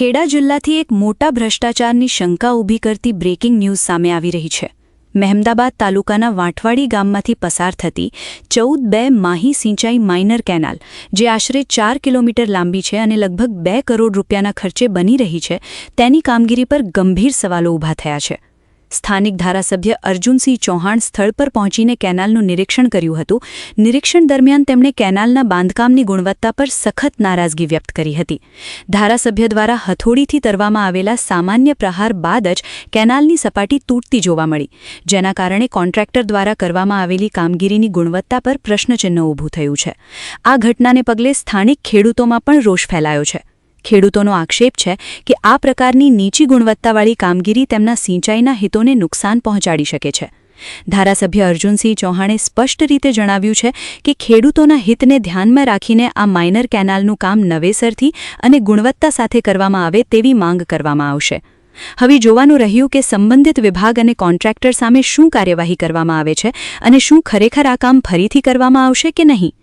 ખેડા જિલ્લાથી એક મોટા ભ્રષ્ટાચારની શંકા ઊભી કરતી બ્રેકિંગ ન્યૂઝ સામે આવી રહી છે। મહેમદાબાદ તાલુકાના વાંઠવાડી ગામમાંથી પસાર થતી 14-2 માહી સિંચાઈ માઇનર કેનાલ, જે આશરે 4 કિલોમીટર લાંબી છે અને લગભગ 2 કરોડ રૂપિયાના ખર્ચે બની રહી છે, તેની કામગીરી પર ગંભીર સવાલો ઊભા થયા છે। સ્થાનિક ધારાસભ્ય અર્જુનસિંહ ચૌહાણ સ્થળ પર પહોંચીને કેનાલનું નિરીક્ષણ કર્યું હતું। નિરીક્ષણ દરમિયાન તેમણે કેનાલના બાંધકામની ગુણવત્તા પર સખત નારાજગી વ્યક્ત કરી હતી। ધારાસભ્ય દ્વારા હથોડીથી તરવામાં આવેલા સામાન્ય પ્રહાર બાદ જ કેનાલની સપાટી તૂટતી જોવા મળી, જેના કારણે કોન્ટ્રાક્ટર દ્વારા કરવામાં આવેલી કામગીરીની ગુણવત્તા પર પ્રશ્નચિહ્ન ઊભું થયું છે। આ ઘટનાને પગલે સ્થાનિક ખેડૂતોમાં પણ રોષ ફેલાયો છે। ખેડૂતોનો આક્ષેપ છે કે આ પ્રકારની નીચી ગુણવત્તાવાળી કામગીરી તેમના સિંચાઈના હિતોને નુકસાન પહોંચાડી શકે છે। ધારાસભ્ય અર્જુનસિંહ ચૌહાણે સ્પષ્ટ રીતે જણાવ્યું છે કે ખેડૂતોના હિતને ધ્યાનમાં રાખીને આ માઇનર કેનાલનું કામ નવેસરથી અને ગુણવત્તા સાથે કરવામાં આવે તેવી માંગ કરવામાં આવશે। હવે જોવાનું રહ્યું કે સંબંધિત વિભાગ અને કોન્ટ્રાક્ટર સામે શું કાર્યવાહી કરવામાં આવે છે અને શું ખરેખર આ કામ ફરીથી કરવામાં આવશે કે નહીં।